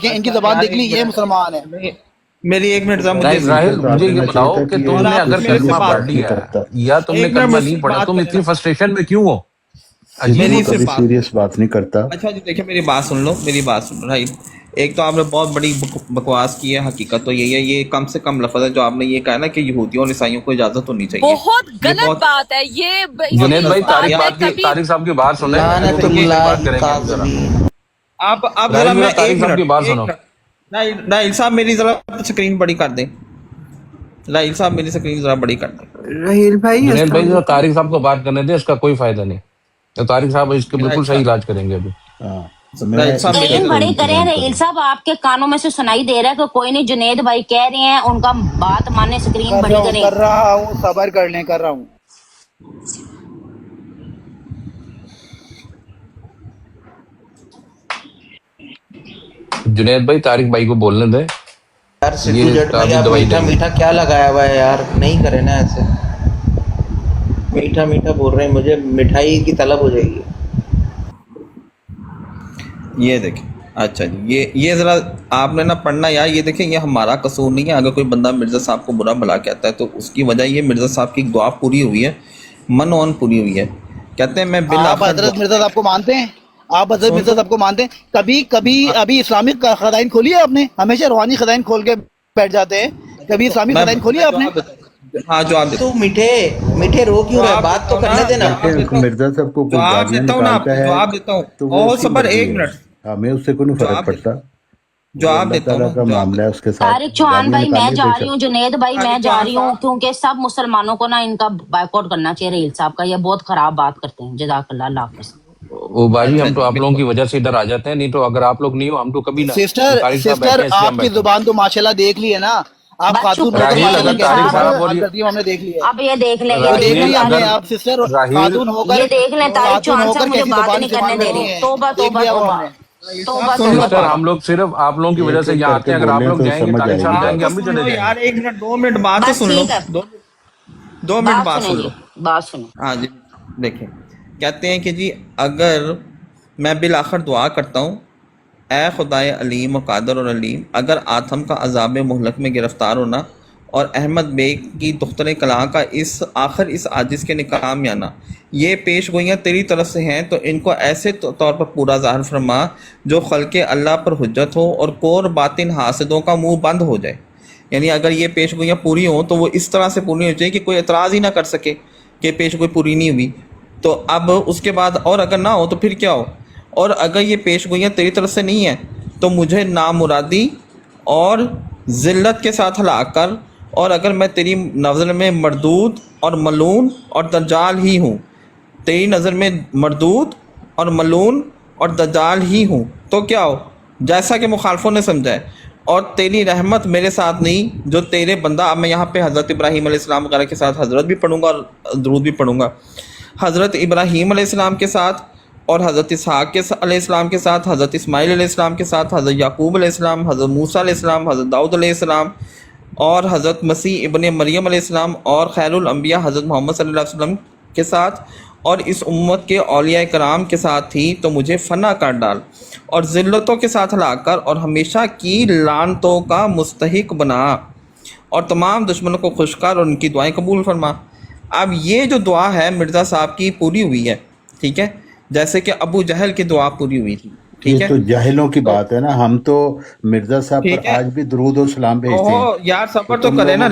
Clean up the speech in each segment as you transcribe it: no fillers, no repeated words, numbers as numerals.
کہ ان کی زبان دیکھ لی یہ مسلمان ہے. میری ایک منٹ ذرا مجھے راہل مجھے یہ بتاؤ کہ تم نے اگر کلمہ پڑھ لیا ہے یا تم نے کلمہ نہیں پڑھا تم اتنی فرسٹریشن میں کیوں ہو؟ عجیب میری ہوتا ہے. سیریس بات نہیں کرتا. اچھا جی دیکھیں میری بات سن لو، میری بات سن لو بھائی. ایک تو آپ نے بہت بڑی بکواس کی ہے، حقیقت تو یہی ہے، یہ کم سے کم لفظ ہے جو آپ نے یہ کہا نا کہ یہودیوں اور عیسائیوں کو اجازت ہونی چاہیے. بہت غلط بات ہے یہ. جنید بھائی طارق صاحب کی بات سنیں، بات کریں گے ذرا. آپ ذرا میں طارق صاحب کی بات سنو. راہیل صاحب میری ذرا اسکرین بڑی کر دیں. راہیل صاحب میری اسکرین ذرا بڑی کر دیں. راہیل بھائی جنید بھائی طارق صاحب کو بات کرنے دیں، اس کا کوئی فائدہ نہیں. تو طارق صاحب اس کے بالکل صحیح علاج کریں گے ابھی. اسکرین بڑی کریں. رحیل صاحب آپ کے کانوں میں سے سنائی دے رہا ہے کہ کوئی نہیں، جنید بھائی کہہ رہے ہیں ان کا بات مانے، اسکرین بڑی کریں. کر رہا ہوں، صبر کر لیں، کر رہا ہوں. جنید بھائی طارق بھائی کو بولنے دیں. یار سٹو جٹ میں آپ میٹھا میٹھا کیا لگایا ہوا ہے یار، نہیں کرے نا ایسے. میٹھا میٹھا بول رہے ہیں، مجھے مٹھائی کی طلب ہو جائے گی. یہ دیکھیں اچھا جی یہ ذرا آپ نے نا پڑھنا یار. یہ دیکھیں یہ ہمارا قصور نہیں ہے. اگر کوئی بندہ مرزا صاحب کو برا بھلا کہتا ہے تو اس کی وجہ یہ مرزا صاحب کی دعا پوری ہوئی ہے، من اون پوری ہوئی ہے. کہتے ہیں میں آپ حضرت مرزا صاحب کو مانتے ہیں؟ آپ حضرت مرزا صاحب کو مانتے ہیں؟ کبھی ابھی اسلامک خزائن کھولی ہے آپ نے؟ ہمیشہ روحانی خزائن کھول کے بیٹھ جاتے ہیں. کبھی اسلامک خزائن کھولی ہے آپ نے؟ ہاں جواب تو میٹھے رو کیوں رہے، بات تو کرنے دینا. مرزا صاحب کو جواب دیتا ہوں نا، جواب دیتا ہوں. اور صبر ایک منٹ، ہمیں اس سے کوئی فرق پڑتا. جواب دیتا ہوں کا معاملہ ہے اس کے ساتھ. طارق چوہان بھائی میں جا رہی ہوں، جنید بھائی میں جا رہی ہوں، کیونکہ سب مسلمانوں کو نا ان کا بائیک آؤٹ کرنا چاہیے رحیل صاحب کا. یہ بہت خراب بات کرتے ہیں. جزاک اللہ، اللہ حافظ. وہ باجی ہم تو آپ لوگوں کی وجہ سے ادھر آ جاتے ہیں، نہیں تو اگر آپ لوگ نہیں ہو ہم تو کبھی نہ. سسٹر آپ کی زبان تو ماشاءاللہ دیکھ لی ہے نا. آپ خاتون ہم نے دیکھ لی ہے. اب یہ دیکھ لیں، آپ سسٹر خاتون ہو کر، یہ دیکھ لیں. طارق چوہان صاحب مجھے بات نہیں کرنے دے رہے. توبہ توبہ توبہ توبہ. ہم لوگ صرف آپ لوگوں کی وجہ سے یہاں آتے ہیں. اگر آپ لوگ جائیں گے طارق صاحب جائیں گے ہم بھی چلے جائیں گے. یار ایک منٹ 2 منٹ بات تو سن لو، 2 منٹ بات سن لو. بات سنو. ہاں جی دیکھیں کہتے ہیں کہ جی اگر میں بالآخر دعا کرتا ہوں، اے خدائے علیم و قادر اور علیم، اگر آتم کا عذاب مہلک میں گرفتار ہونا اور احمد بیگ کی دختر کلاں کا اس عاجز کے نکاح میں آنا، یہ پیش گوئیاں تیری طرف سے ہیں تو ان کو ایسے طور پر پورا ظاہر فرما جو خلق اللہ پر حجت ہو اور کور باطن حاسدوں کا منہ بند ہو جائے. یعنی اگر یہ پیش گوئیاں پوری ہوں تو وہ اس طرح سے پوری ہو جائے کہ کوئی اعتراض ہی نہ کر سکے کہ پیش گوئی پوری نہیں ہوئی. تو اب اس کے بعد اور اگر نہ ہو تو پھر کیا ہو؟ اور اگر یہ پیش گوئیاں تیری طرف سے نہیں ہیں تو مجھے نامرادی اور ذلت کے ساتھ ہلاک کر. اور اگر میں تیری نظر میں مردود اور ملون اور دجال ہی ہوں، تیری نظر میں مردود اور ملون اور دجال ہی ہوں تو کیا ہو؟ جیسا کہ مخالفوں نے سمجھا ہے. اور تیری رحمت میرے ساتھ نہیں جو تیرے بندہ. اب میں یہاں پہ حضرت ابراہیم علیہ السلام وغیرہ کے ساتھ حضرت بھی پڑھوں گا اور درود بھی پڑھوں گا. حضرت ابراہیم علیہ السلام کے ساتھ اور حضرت اسحاق علیہ السلام کے ساتھ، حضرت اسماعیل علیہ السلام کے ساتھ، حضرت یعقوب علیہ السلام، حضرت موسیٰ علیہ السلام، حضرت داؤد علیہ السلام اور حضرت مسیح ابن مریم علیہ السلام اور خیر الانبیاء حضرت محمد صلی اللہ علیہ وسلم کے ساتھ اور اس امت کے اولیاء کرام کے ساتھ تھی تو مجھے فنا کر ڈال اور ذلتوں کے ساتھ ہلاک کر اور ہمیشہ کی لعنتوں کا مستحق بنا اور تمام دشمنوں کو خوش کر اور ان کی دعائیں قبول فرما. اب یہ جو دعا ہے مرزا صاحب کی پوری ہوئی ہے، ٹھیک ہے، جیسے کہ ابو جہل کی دعا پوری ہوئی تھی. یہ تو جاہلوں کی بات ہے نا. ہم تو مرزا صاحب پر آج بھی درود و سلام بھیجتے ہیں. یار صبر تو کرے نا.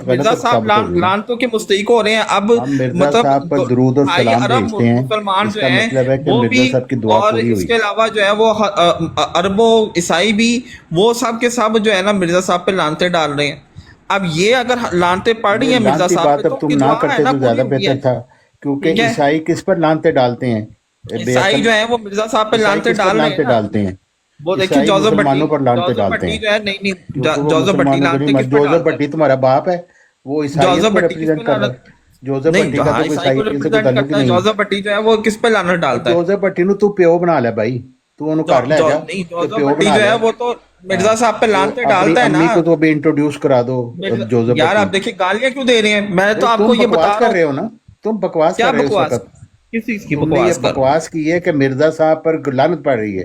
مرزا صاحب لعنتوں کے مستحق ہو رہے ہیں. اب مرزا صاحب پر درود و سلام بھیجتے ہیں، مسلمان جو اس کا ہیں مطلب ہے کہ وہ مرزا بھی، صاحب کی دعا اور پوری اس ہوئی. کے علاوہ جو ہے وہ عربوں عیسائی بھی، وہ سب کے سب جو ہے نا مرزا صاحب پہ لعنتیں ڈال رہے ہیں. اب یہ اگر لعنتیں پڑ رہی ہیں مرزا صاحب پہ اب تم نہ کرتے تو زیادہ بہتر تھا، کیونکہ عیسائی کس پر لعنتیں ڈالتے ہیں؟ عیسائی جو ہیں وہ مرزا صاحب پہ لعنتیں ڈالتے ہیں. وہ دیکھیں جوزف بھٹی جو ہے، نہیں جوزف بھٹی لعنتیں کس پر جوزف بھٹی تمہارا باپ ہے، وہ عیسائیت کو ریپرزینٹ کر رہا ہے. جوزف بھٹی کا تو عیسائیت سے کوئی تعلق نہیں. جوزف بھٹی جو ہے وہ کس پہ لعنت ڈالتا ہے؟ جوزف بھٹی نو تو پیو بنا لے بھائی، تو انہوں کر لے جا. جوزف بھٹی جو ہے وہ تو مرزا صاحب پہ لعنتیں ڈالتا ہے نا. امی کو تو ابھی انٹروڈیوس کرا دو جوزف بھٹی. یار آپ دیکھیں گالیاں کیوں دے رہے ہیں؟ میں تو آپ کو یہ بتا کر رہے ہو نا، تم بکواس کر رہے ہو. کس چیز کی بکواس کی ہے کہ مرزا صاحب پر لعنت پڑ رہی ہے.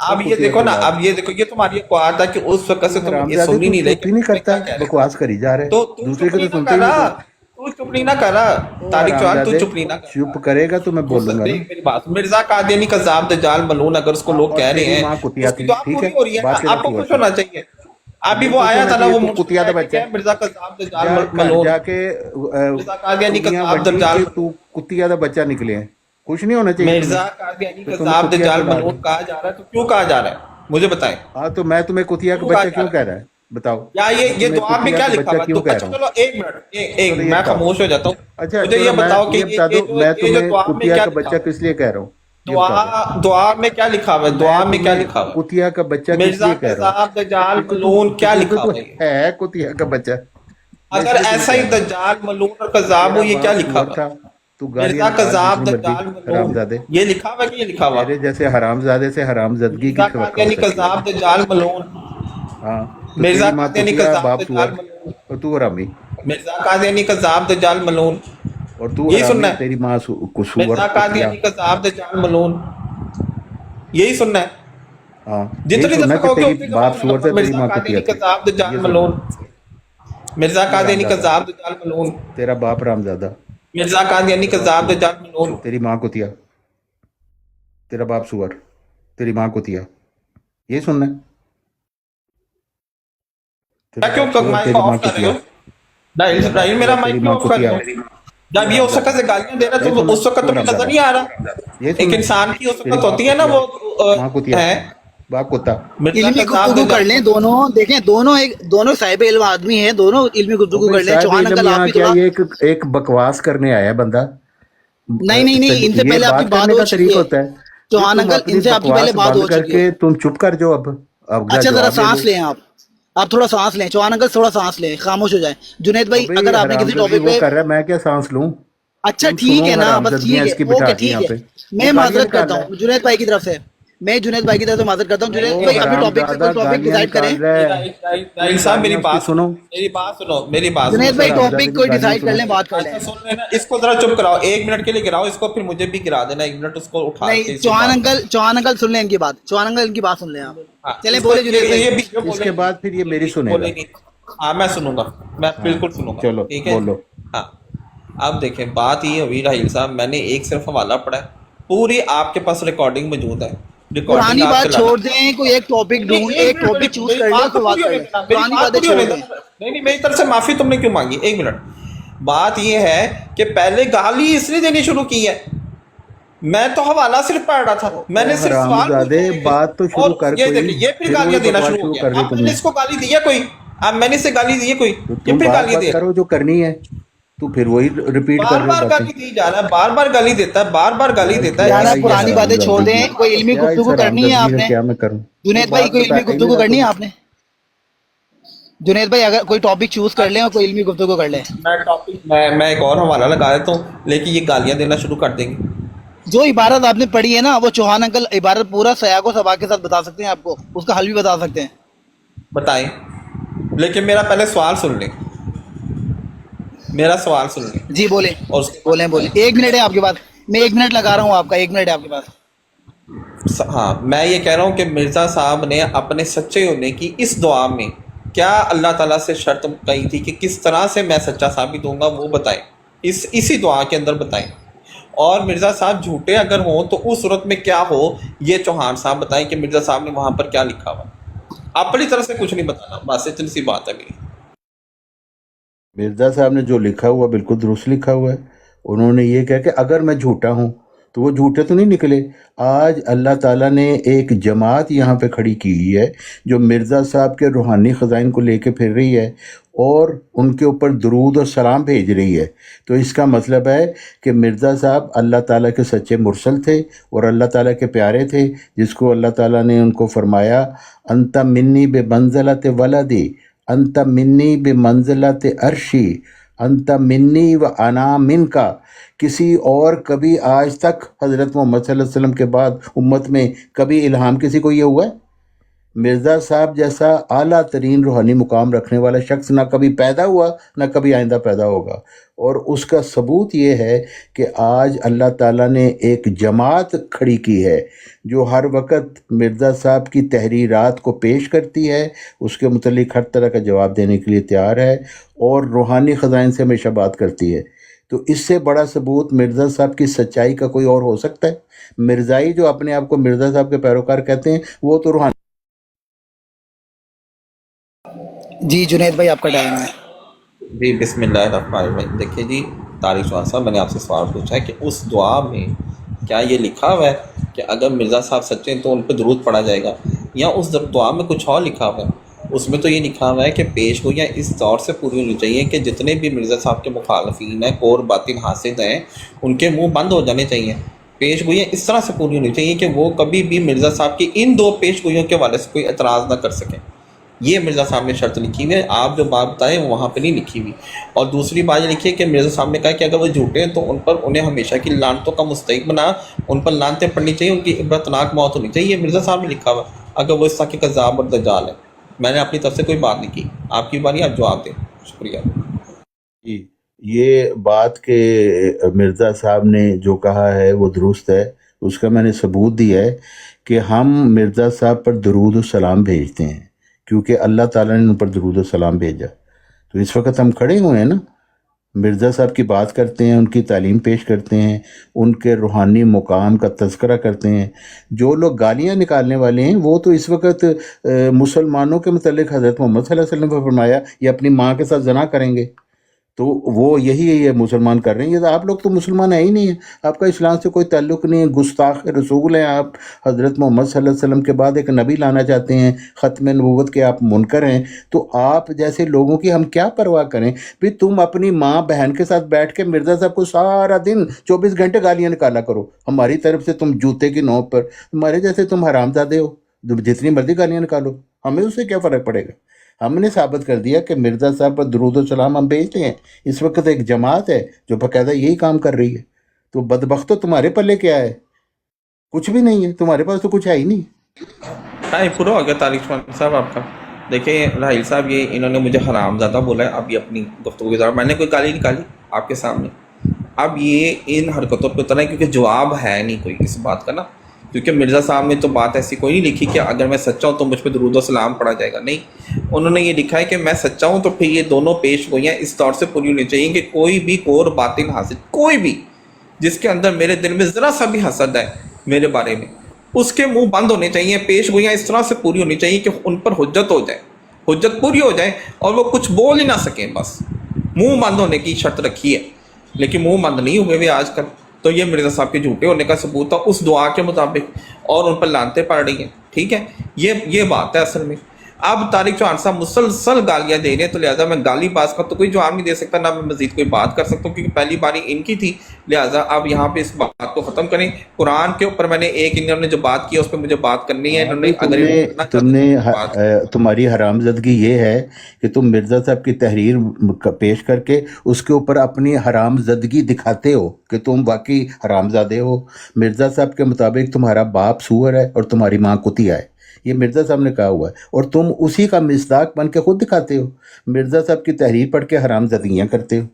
اب یہ دیکھو نا، اب یہ دیکھو، یہ تمہاری بات ہے کہ اس وقت سے تم یہ سن ہی نہیں رہے چپ ہی نہیں کرتا، بکواس کری جا رہے، تو دوسرے چپ کو تو نہیں نہ سنتے ہی کرا، نہیں۔ تو چپ نہیں نہ کرا طارق چوہان، تو چپ نہیں نہ کرا۔ چپ کرے گا تو میں بولوں گا نا۔ میری بات، مرزا قادیانی کذاب دجال ملعون، اگر اس کو لوگ کہہ رہے تیری ہیں ماں کتیا اس کی تھی، دعا ٹھیک پوری ہے، ہو رہی ہے بات نا، صرف آپ کو کی خوش ہوتی ہونا چاہیے۔ ابھی وہ خوش آیا ہونا تھا نا، چاہیے، وہ تو مجھ سے کتیا دا کہہ بچہ کہ ہے، مرزا کذاب دجال ملعون، جا کے مرزا قادیانی اگلیاں کذاب ونڈی دجال کہ تو ملعون، کتیا دا بچہ نکلے ہیں، خوش نہیں ہونا چاہیے تمہیں، مرزا قادیانی تو تم کذاب کتیا کی دجال اولاد ملعون ہو۔ کہا جا رہا ہے، تو کیوں کہا جا رہا ہے مجھے بتائیں، ہاں تو میں تمہیں کتیا کا کیوں کہا بچہ جا کیوں رہا کہہ ہے؟ رہا ہے، بتاؤ، یا میں یہ تمہیں دعا میں کتیا کیا کا لکھا بچہ ہوا ہے؟ کیوں کہہ رہا اچھا ہوں؟ چلو ایک منٹ، چلو یہ میں بتاؤ، خاموش ہو جاتا ہوں، اچھا مجھے چلو یہ میں بتاؤ کہ یہ بتا دو، میں یہ جو تمہیں دعا میں کتیا کیا کا لکھا بچہ ہوا کس لیے کہہ رہا ہوں، ہے، یہ بتا دو، دعا میں کیا لکھا ہوا ہے، میں دعا میں کیا تمہیں لکھا ہوا ہے؟ کتیا کا بچہ کس مرزا لیے کہہ رہا ہوں، کذاب دجال کیونکہ ملعون کیا لکھا تو ہوا ہے یہ؟ ہے کتیا کا بچہ، میں اس اگر لیے تمہیں ایسا کہہ ہی رہا ہوں، دجال ملعون اور کذاب ہو، تیرا یہ کیا باپ لکھا سور ہوا تھا، ہے؟ تو گالیاں مرزا نکال کذاب جتنی مرضی، دجال ملعون، حرام زادے، یہ لکھا ہوا ہے کہ یہ لکھا ہوا؟ تیرے جیسے حرام زادے سے حرام زدگی کی مرزا توقع ہو قادیانی سکتی ہے، کذاب دجال ملعون، ہاں تو مرزا تیری ماں قادیانی کتیا، کذاب باپ سور، دجال ملعون، اور تو حرامی، مرزا قادیانی کذاب دجال ملعون، اور تو یہی سننا حرامی، ہے؟ تیری ماں سور مرزا کتیا، قادیانی کذاب دجال ملعون، یہی سننا ہے؟ ہاں یہی جتنی سننا دفعہ کہ کہو گے تیری اتنی دفعہ باپ سننا سور ہوگا، تھا، تیری مرزا ماں کتیا قادیانی تھی، کذاب دجال یہ سننا ملعون، مرزا ہے، یہ قادیانی حرام زادہ، کذاب دجال ملعون، تیرا باپ حرام زادہ، مرزا قادیانی تیرا باپ کذاب سور، دجال ملعون۔ تیری ماں کتیا، تیرا باپ سور، تیری ماں کتیا، یہی سننا ہے، تیرا کیا کیوں باپ سور، مائک تیری ماں آف کر رہے کتیا، ہو؟ ڈائل تیرا باپ ڈائل میرا سور، مائک تیری کیوں ماں آف کر کتیا، رہے ہو؟ جب یہ حرام اس وقت زادہ، سے گالیاں دے رہا یہی تو سننا اس وقت تو تمہیں حرام نظر زادہ، نہیں آ رہا؟ یہی ایک سننا انسان کی اس تیری وقت باپ ہوتی ہے نا، کتیا، وہ ماں کتیا، ہے باپ کتا، مرزا علمی کذاب گفتگو کر دجال لیں ملعون۔ دونوں، دیکھیں دونوں صاحب علم آدمی ہیں، دونوں علمی وہ گفتگو بھائی کر لیں۔ صاحب چوہان علم انکل آپ یہاں بھی کیا، تھوڑا، یہ ایک بکواس کرنے آیا ہے بندہ، نہیں، ان سے یہ پہلے آپ کی بات بات کرنے ہو کا چکی طریقہ ہے، ہوتا ہے جی، چوہان تم انکل اپنی ان سے آپ کی پہلے بکواس بات بند ہو کر چکی ہے۔ کے تم چپ کر جو، اب اگلا اچھا ذرا جواب لے لو۔ سانس لیں آپ تھوڑا سانس لیں، چوہان انکل تھوڑا سانس لیں، خاموش ہو جائیں۔ جنید بھائی ابھی اگر آپ نے حرام کسی زدگی ٹاپک وہ پہ، کر رہا ہے، میں کیا سانس لوں، اچھا تم ٹھیک سنو ہے نا، حرام بس زدگیاں ٹھیک ہے، اس کی بٹھا اوکے کے ٹھیک یہاں ہے، پہ، وہ میں گالیاں معذرت نکال کرتا رہا ہوں جنید بھائی کی طرف سے، میں جنید بھائی کی طرف سے معذرت کرتا ہوں۔ ہے، جنید وہ بھائی اپنے حرام ٹاپک پہ کوئی زادہ ٹاپک گالیاں ڈیسائیڈ کریں، نکال رہا ہے، ڈائل تم صاحب میری گالیاں اس کی بات سنو، سنو، میری بات تم سنو جنید اس بھائی ذرا۔ حرام ٹاپک زادے کی کوئی گالیاں ڈیسائیڈ کر سنو۔ لیں، بات کر لیں۔ اچھا سن لینا، اس کو ذرا چپ کراؤ، 1 منٹ کے لیے گراؤ اس کو، پھر مجھے بھی گرا دینا 1 منٹ، اس کو اٹھا کے نہیں، اس سے بات کریں۔ چوہان انکل سن لیں ان کی بات، چوہان انکل ان کی بات سن لیں آپ، ہاں چلیں اس کو بولے جنید بھائی۔ یہ بیچ میں اس بولے کے ہی نہیں، بعد پھر یہ یہ میری بیچ میں سنے بولے گا، ہی نہیں۔ ہاں میں سنوں گا، میں ہاں بالکل سنوں گا، چلو ٹھیک ہے؟ بولو۔ ہاں اب دیکھیں، بات یہ ہوئی راہیل صاحب، میں نے ایک صرف حوالہ پڑھا ہے، پوری آپ کے پاس ریکارڈنگ موجود ہے، ریکارڈنگ پرانی آپ بات چلانا۔ چھوڑ دیں، کوئی ایک ٹاپک نہیں ڈھونڈ، نہیں، ایک ایک منٹ ٹاپک چوز میری کر لیں، بات اس تو پہ بات پوری کر ہونے لیں، دینا، میری پرانی بات باتیں پوری چھوڑ ہونے دیں۔ دینا۔ نہیں میری طرف سے معافی تم نے کیوں مانگی؟ 1 منٹ، بات یہ ہے کہ پہلے گالی اس نے دینی شروع کی ہے، میں تو حوالہ صرف پڑھ رہا تھا، میں او نے صرف حرام سوال زادے، پوچھے ہیں کہ، بات تو اور شروع کر یہ کوئی، دیکھیں یہ پھر پھر وہی گالیاں دینا بکواس شروع ہو شروع گیا۔ کر دی اب تم میں نے نے، اس کو گالی دی ہے کوئی؟ اب میں نے اسے گالی دی ہے کوئی؟ تو یہ تم پھر بات گالیاں بات دے رہا کرو ہے، جو کرنی ہے، تو پھر وہی ریپیٹ کر بار رہے ہو بار باتیں، گالی دی جا رہا ہے، بار بار گالی دیتا ہے، بار بار گالی دیتا ہے، یار کیا آپ اسی یہ پرانی لیے حرام باتیں چھوڑ دیں، زادگی، کوئی علمی کیا اس گفتگو حرام کرنی ہے آپ زدگی کا نے۔ کیا میں کروں، تو جنید بھائی بات کوئی بتا علمی ہی نہیں گفتگو رہا کرنی تو۔ ہے آپ نے؟ جنید بھائی اگر کوئی ٹاپک چوز کر لیں اور کوئی علمی گفتگو کر لیں، میں ٹاپک میں ایک اور حوالہ لگا دیتا ہوں، لیکن یہ گالیاں دینا شروع کر دیں گے۔ جو عبارت آپ نے پڑھی ہے نا، وہ چوہان انکل عبارت پورا سیاق و سباق کے ساتھ بتا سکتے ہیں آپ کو، اس کا حل بھی بتا سکتے ہیں۔ بتائیں، لیکن میرا پہلے سوال سن لیں، میرا سوال سن لیں، جی بولیں، اور اس کے بعد بولیں، بتائیں۔ 1 منٹ ہے آپ کے پاس، میں 1 منٹ لگا رہا ہوں آپ کا، 1 منٹ ہے آپ کے پاس۔ ہاں میں یہ کہہ رہا ہوں کہ مرزا صاحب نے اپنے سچے ہونے کی اس دعا میں کیا اللہ تعالیٰ سے شرط کہی تھی کہ کس طرح سے میں سچا ثابت ہوں گا، وہ بتائیں، اسی دعا کے اندر بتائیں۔ اور مرزا صاحب جھوٹے اگر ہوں تو اس صورت میں کیا ہو، یہ چوہان صاحب بتائیں کہ مرزا صاحب نے وہاں پر کیا لکھا ہوا۔ اپنی طرف سے کچھ نہیں بتانا، بس اتنی سی بات ہے میری۔ مرزا صاحب نے جو لکھا ہوا بالکل درست لکھا ہوا ہے، انہوں نے یہ کہا کہ اگر میں جھوٹا ہوں تو وہ جھوٹے تو نہیں نکلے۔ آج اللہ تعالیٰ نے ایک جماعت یہاں پہ کھڑی کی ہوئی ہے جو مرزا صاحب کے روحانی خزائن کو لے کے پھر رہی ہے اور ان کے اوپر درود اور سلام بھیج رہی ہے، تو اس کا مطلب ہے کہ مرزا صاحب اللہ تعالیٰ کے سچے مرسل تھے اور اللہ تعالیٰ کے پیارے تھے، جس کو اللہ تعالیٰ نے ان کو فرمایا انت منی بے منزلت ولدی، انت منی بے منزلت عرشی، انت منی و انا من کا۔ کسی اور کبھی آج تک حضرت محمد صلی اللہ علیہ وسلم کے بعد امت میں کبھی الہام کسی کو یہ ہوا ہے؟ مرزا صاحب جیسا اعلیٰ ترین روحانی مقام رکھنے والا شخص نہ کبھی پیدا ہوا نہ کبھی آئندہ پیدا ہوگا، اور اس کا ثبوت یہ ہے کہ آج اللہ تعالیٰ نے ایک جماعت کھڑی کی ہے جو ہر وقت مرزا صاحب کی تحریرات کو پیش کرتی ہے، اس کے متعلق ہر طرح کا جواب دینے کے لیے تیار ہے، اور روحانی خزائن سے ہمیشہ بات کرتی ہے۔ تو اس سے بڑا ثبوت مرزا صاحب کی سچائی کا کوئی اور ہو سکتا ہے؟ مرزائی جو اپنے آپ کو مرزا صاحب کے پیروکار کہتے ہیں وہ تو روحانی۔ جی جنید بھائی آپ کا ٹائم ہے۔ جی بسم اللہ الرحمن الرحیم۔ دیکھیے جی طارق چوہان صاحب، میں نے آپ سے سوال پوچھا ہے کہ اس دعا میں کیا یہ لکھا ہوا ہے کہ اگر مرزا صاحب سچے ہیں تو ان پہ درود پڑھا جائے گا، یا اس دعا میں کچھ اور لکھا ہوا ہے؟ اس میں تو یہ لکھا ہوا ہے کہ پیش گوئیاں اس طور سے پوری ہونی چاہیے کہ جتنے بھی مرزا صاحب کے مخالفین ہیں، کور باطن حاسد ہیں، ان کے منہ بند ہو جانے چاہیے۔ پیش گوئیاں اس طرح سے پوری ہونی چاہیے کہ وہ کبھی بھی مرزا صاحب کی ان دو پیش گوئیوں کے حوالے سے کوئی اعتراض نہ کر سکیں۔ یہ مرزا صاحب نے شرط لکھی ہوئی ہے، آپ جو بات بتائیں وہ وہاں پہ نہیں لکھی ہوئی۔ اور دوسری بات یہ لکھی ہے کہ مرزا صاحب نے کہا کہ اگر وہ جھوٹے ہیں تو ان پر انہیں ہمیشہ کی لعنتوں کا مستحق بنا، ان پر لعنتیں پڑنی چاہیے، ان کی عبرتناک موت ہونی چاہیے۔ یہ مرزا صاحب نے لکھا ہوا، اگر وہ اس طرح کے کذاب اور دجال ہے۔ میں نے اپنی طرف سے کوئی بات نہیں کی، آپ کی باری، آپ جواب دیں۔ شکریہ جی، یہ بات کہ مرزا صاحب نے جو کہا ہے وہ درست ہے، اس کا میں نے ثبوت دیا ہے کہ ہم مرزا صاحب پر درود و سلام بھیجتے ہیں، کیونکہ اللہ تعالیٰ نے ان پر درود و سلام بھیجا۔ تو اس وقت ہم کھڑے ہوئے ہیں نا، مرزا صاحب کی بات کرتے ہیں، ان کی تعلیم پیش کرتے ہیں، ان کے روحانی مقام کا تذکرہ کرتے ہیں۔ جو لوگ گالیاں نکالنے والے ہیں وہ تو اس وقت مسلمانوں کے متعلق حضرت محمد صلی اللہ علیہ وسلم نے فرمایا یہ اپنی ماں کے ساتھ زنا کریں گے، تو وہ یہی مسلمان کر رہے ہیں۔ یہ آپ لوگ تو مسلمان ہیں ہی نہیں ہیں، آپ کا اسلام سے کوئی تعلق نہیں ہے، گستاخ رسول ہیں آپ۔ حضرت محمد صلی اللہ علیہ وسلم کے بعد ایک نبی لانا چاہتے ہیں، ختم نبوت کے آپ منکر ہیں۔ تو آپ جیسے لوگوں کی ہم کیا پرواہ کریں؟ پھر تم اپنی ماں بہن کے ساتھ بیٹھ کے مرزا صاحب کو سارا دن 24 گھنٹے گالیاں نکالا کرو، ہماری طرف سے تم جوتے کی نوک پر، ہمارے جیسے تم حرامزادے ہو، جتنی مرضی گالیاں نکالو، ہمیں اس سے کیا فرق پڑے گا؟ ہم نے ثابت کر دیا کہ مرزا صاحب پر درود و سلام ہم بھیجتے ہیں۔ اس وقت ایک جماعت ہے جو باقاعدہ یہی کام کر رہی ہے۔ تو بدبختو تمہارے پلے کیا ہے؟ کچھ بھی نہیں ہے، تمہارے پاس تو کچھ ہے ہی نہیں۔ ٹائم پورا ہو گیا طارق چوہان صاحب آپ کا۔ دیکھیں راہیل صاحب، یہ انہوں نے مجھے حرام زادہ بولا ہے، اب یہ اپنی گفتگو کے دوران میں نے کوئی گالی نکالی آپ کے سامنے؟ اب یہ ان حرکتوں پہ اترنا ہے کیونکہ جواب ہے نہیں کوئی اس بات کا نا، کیونکہ مرزا صاحب نے تو بات ایسی کوئی نہیں لکھی کہ اگر میں سچا ہوں تو مجھ پہ درود و سلام پڑھا جائے گا، نہیں، انہوں نے یہ لکھا ہے کہ میں سچا ہوں تو پھر یہ دونوں پیش گوئیاں اس طور سے پوری ہونی چاہیے کہ کوئی بھی کور باطن حاسد، کوئی بھی جس کے اندر میرے دل میں ذرا سا بھی حسد ہے میرے بارے میں، اس کے منہ بند ہونے چاہیے۔ پیش گوئیاں اس طرح سے پوری ہونی چاہیے کہ ان پر حجت ہو جائے، حجت پوری ہو جائے اور وہ کچھ بول ہی نہ سکیں، بس منہ بند ہونے کی شرط رکھی ہے، لیکن منہ بند نہیں ہوئے ہوئے آج کل۔ تو یہ مرزا صاحب کے جھوٹے ہونے کا ثبوت تھا اس دعا کے مطابق، اور ان پر لعنتیں پڑ رہی ہیں، ٹھیک ہے، یہ بات ہے اصل میں۔ اب طارق چوہان صاحب مسلسل گالیاں دے رہے ہیں، تو لہٰذا میں گالی باز کا تو کوئی جواب نہیں دے سکتا، نہ میں مزید کوئی بات کر سکتا ہوں، کیونکہ پہلی باری ان کی تھی، لہٰذا اب یہاں پہ اس بات کو ختم کریں۔ قرآن کے اوپر میں نے انہوں نے جو بات کی اس پہ مجھے بات کرنی ہے۔ تمہاری حرام زدگی یہ ہے کہ تم مرزا صاحب کی تحریر پیش کر کے اس کے اوپر اپنی حرام زدگی دکھاتے ہو کہ تم واقعی حرام زادے ہو۔ مرزا صاحب کے مطابق تمہارا باپ سور ہے اور تمہاری ماں کتیا ہے، یہ مرزا صاحب نے کہا ہوا ہے، اور تم اسی کا مصداق بن کے خود دکھاتے ہو، مرزا صاحب کی تحریر پڑھ کے حرام زدگیاں کرتے ہو۔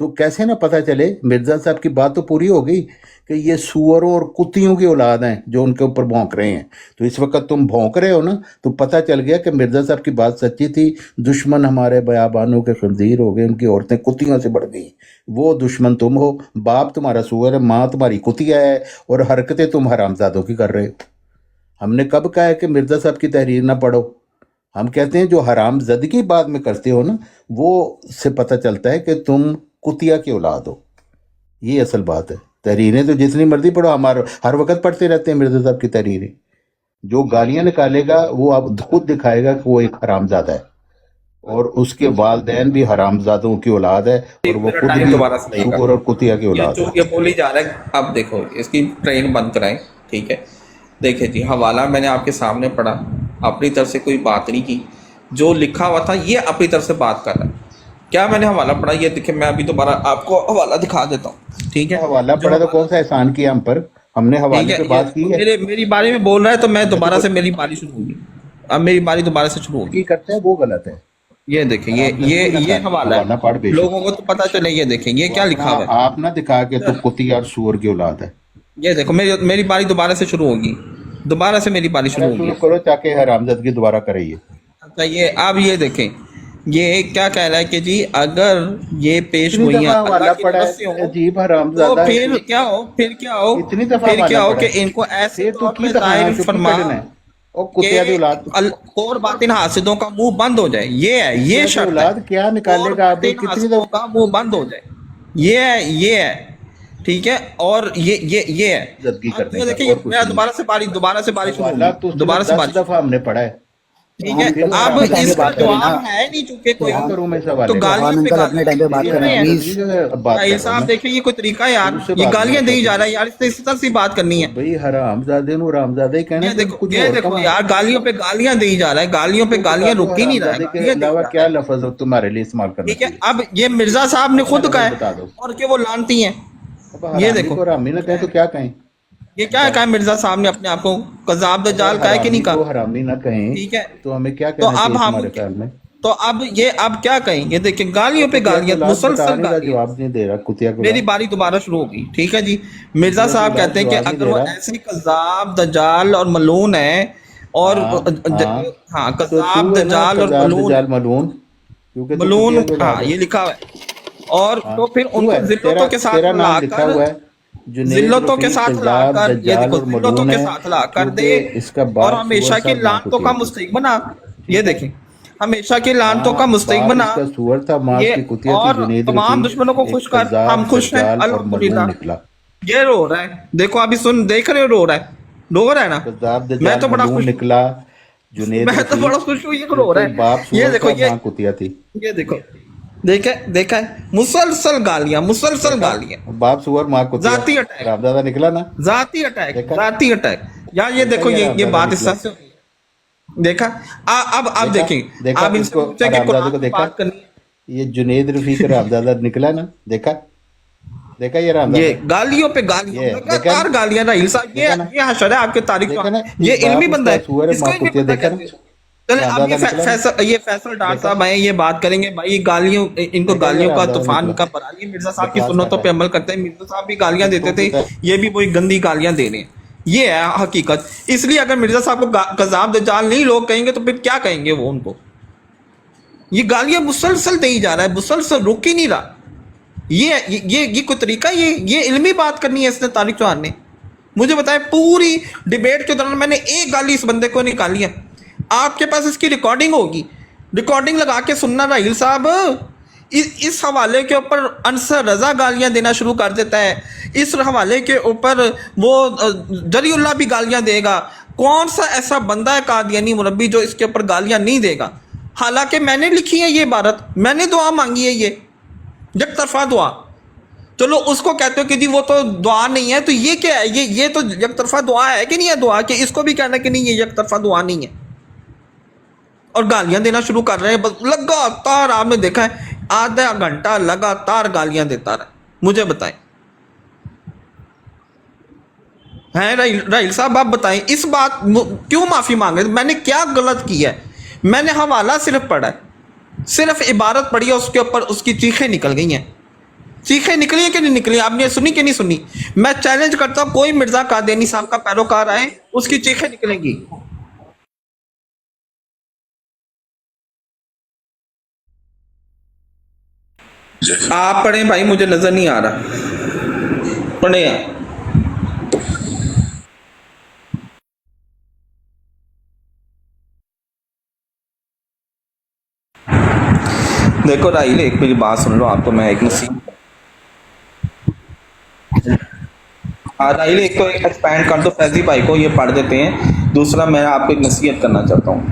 تو کیسے نہ پتہ چلے؟ مرزا صاحب کی بات تو پوری ہو گئی کہ یہ سوروں اور کتیوں کی اولاد ہیں جو ان کے اوپر بھونک رہے ہیں۔ تو اس وقت تم بھونک رہے ہو نا، تو پتہ چل گیا کہ مرزا صاحب کی بات سچی تھی۔ دشمن ہمارے بیابانوں کے خنزیر ہو گئے، ان کی عورتیں کتیوں سے بڑھ گئیں، وہ دشمن تم ہو، باپ تمہارا سور ہے، ماں تمہاری کتیا ہے، اور حرکتیں تم حرامزادوں کی کر رہے ہو۔ ہم نے کب کہا ہے کہ مرزا صاحب کی تحریر نہ پڑھو؟ ہم کہتے ہیں جو حرام زدگی بعد میں کرتے ہو نا، وہ سے پتہ چلتا ہے کہ تم کتیا کی اولاد ہو، یہ اصل بات ہے۔ تحریریں تو جتنی مرضی پڑھو، ہمارا ہر وقت پڑھتے رہتے ہیں مرزا صاحب کی تحریریں۔ جو گالیاں نکالے گا وہ اب خود دکھائے گا کہ وہ ایک حرام زادہ ہے، اور اس کے والدین بھی حرام زادوں کی اولاد ہے، اور وہ خود بھی سور اور کتیا کی اولاد ہے۔ یہ بولی جا رہا ہے، اب دیکھو اس کی ٹرین بند کرائیں، ٹھیک ہے۔ دیکھیں جی، حوالہ میں نے آپ کے سامنے پڑھا، اپنی طرف سے کوئی بات نہیں کی، جو لکھا ہوا تھا یہ اپنی طرف سے بات کر رہا ہے۔ کیا میں نے حوالہ پڑھا؟ یہ دیکھیں، میں ابھی دوبارہ آپ کو حوالہ دکھا دیتا ہوں، ٹھیک ہے۔ حوالہ پڑھا تو کون سا احسان کیا ہم پر؟ ہم نے حوالے پہ بات کی ہے۔ میری بارے میں بول رہا ہے تو میں دوبارہ سے میری باری شروع ہوگی۔ اب میری باری دوبارہ سے شروع ہوگی. کی کرتے ہیں وہ غلط ہے. یہ دیکھیں یہ حوالہ ہے, لوگوں کو تو پتہ چلے. یہ دیکھیں یہ کیا لکھا ہوا ہے. آپ نہ دکھا کہ تو کتی اور سور کی اولاد ہے. یہ دیکھو میری باری دوبارہ سے شروع ہوگی. دوبارہ سے میری باری شروع ہوگی. کرو تاکہ حرامزادگی دوبارہ کرے. یہ اچھا یہ اب یہ دیکھیں یہ کیا کہہ رہا ہے کہ جی اگر یہ پیش گوئیاں اللہ کی طرف سے ہوں عجیب تو حرامزادہ پھر کیا ہو اتنی دفعہ پھر کیا ہو کہ ان کو ایسے طور پہ ظاہر فرما اور باطن حاسدوں کا منہ بند ہو جائے. یہ ہے یہ شرط ہے. کیا نکالے گا آپ کتنی حاسدوں کا منہ بند ہو جائے. یہ ہے ٹھیک ہے. اور یہ ہے دیکھیں دوبارہ سے باری دوبارہ سے باری دفعہ ہم نے پڑھا ہے. ٹھیک ہے. اب اس کا جواب ہے نہیں چونکہ کوئی تو گالیوں پہ اپنے ٹائم پہ بات کریں بھائی صاحب دیکھیں یہ کوئی طریقہ ہے یار. یہ گالیاں دی جا رہا ہے یار. اس طرح سے بات کرنی ہے بھائی. حرامزادے نو حرامزادے کہنا. یہ دیکھو یار گالیوں پہ گالیاں دی جا رہا ہے. گالیوں پہ گالیاں رک ہی نہیں رہا ہے. علاوہ کیا لفظ تمہارے لیے استعمال کرنا. ٹھیک ہے. اب یہ مرزا صاحب نے خود کہا ہے اور کہ وہ لانتی ہیں. یہ دیکھو حرامی نہ کہیں تو کیا کہیں. یہ کیا کہا مرزا صاحب نے اپنے آپ کو کذاب دجال کہا ہے کہ نہیں کہا. حرامی نہ کہیں ٹھیک ہے. تو ہمیں کیا کہنا چاہیے تمہارے خیال میں. تو اب کیا کہیں. یہ دیکھیں گالیوں پہ گالیاں مسلسل جواب نہیں دے رہا کتیا کو. میری باری دوبارہ شروع ہوگی. ٹھیک ہے جی. مرزا صاحب کہتے ہیں کہ اگر وہ ایسے کذاب دجال اور ملعون ہے اور ہاں کذاب دجال اور ملعون ہاں یہ لکھا ہوا ہے اور تو پھر ان کو ذلتوں کے ساتھ لا کر ذلتوں کے ساتھ لا کر یہ دیکھو ذلتوں کے ساتھ لا کر دے اور ہمیشہ کی لعنتوں کا مستحق بنا. یہ دیکھیں ہمیشہ کی لعنتوں کا مستحق بنا یہ اور تمام دشمنوں کو خوش کر. ہم خوش ہیں الحمدللہ. یہ رو رہا ہے دیکھو ابھی دیکھ رہے ہو رو رہا ہے نا. میں تو بڑا خوش نکلا. میں تو بڑا خوش ہوں. یہ رو رہا ہے. یہ دیکھو یہ دیکھو دیکھا ہے مسلسل گالیاں باپ سور ماں کو ذاتی اٹیک رابطہ نکلا نا. ذاتی اٹیک یار. یہ دیکھو یہ بات اس طرح سے دیکھا. اب دیکھیں اب ان کو بات کرنی. یہ جنید رفیق رابطہ نکلا نا. دیکھا یہ گالیوں پہ گالیاں گالیاں رحیل صاحب. یہ حشر ہے آپ کے تاریخ. یہ علمی بندہ ہے. اس کو علمی بندہ چلے اب یہ فیصل ڈار صاحب آئے یہ بات کریں گے. بھائی گالیوں ان کو گالیوں کا طوفان کا پڑا نہیں. مرزا صاحب کی سنتوں پہ عمل کرتے ہیں. مرزا صاحب بھی گالیاں دیتے تھے. یہ بھی وہی گندی گالیاں دے رہے ہیں. یہ ہے حقیقت. اس لیے اگر مرزا صاحب کو کذاب دجال نہیں لوگ کہیں گے تو پھر کیا کہیں گے وہ ان کو. یہ گالیاں مسلسل دی جا رہا ہے. مسلسل رک ہی نہیں رہا. یہ کوئی طریقہ. یہ علمی بات کرنی ہے اس نے طارق چوہان نے. مجھے بتائیں پوری ڈیبیٹ کے دوران میں نے ایک گالی اس بندے کو نکالی ہے. آپ کے پاس اس کی ریکارڈنگ ہوگی. ریکارڈنگ لگا کے سننا. راہیل صاحب اس حوالے کے اوپر انصر رضا گالیاں دینا شروع کر دیتا ہے. اس حوالے کے اوپر وہ جری اللہ بھی گالیاں دے گا. کون سا ایسا بندہ ہے قادیانی مربی جو اس کے اوپر گالیاں نہیں دے گا. حالانکہ میں نے لکھی ہے یہ عبارت. میں نے دعا مانگی ہے. یہ یک طرفہ دعا. چلو اس کو کہتے ہو کہ جی وہ تو دعا نہیں ہے. تو یہ کیا ہے. یہ تو یک طرفہ دعا ہے کہ نہیں ہے دعا. کہ اس کو بھی کہنا کہ نہیں یہ یک طرفہ دعا نہیں ہے. اور گالیاں دینا شروع کر رہے ہیں. بس لگاتار آپ نے دیکھا ہے آدھا گھنٹہ لگاتار گالیاں دیتا رہا. مجھے بتائیں ہیں راہیل صاحب آپ بتائیں اس بات کیوں معافی مانگ رہے. میں نے کیا غلط کیا ہے. میں نے حوالہ صرف پڑھا ہے. صرف عبارت پڑھی ہے. اس کے اوپر اس کی چیخیں نکل گئی ہیں. چیخیں نکلی ہیں کہ نہیں نکلی. آپ نے سنی کہ نہیں سنی. میں چیلنج کرتا ہوں کوئی مرزا قادیانی صاحب کا پیروکار آئے اس کی چیخیں نکلیں گی. آپ پڑھیں بھائی مجھے نظر نہیں آ رہا. پڑھیں آپ. دیکھو راہیل ایک میری بات سن لو. آپ کو میں ایک نصیحت راہیل ایک تو ایکسپینڈ کر دو فیضی بھائی کو. یہ پڑھ دیتے ہیں. دوسرا میں آپ کو ایک نصیحت کرنا چاہتا ہوں.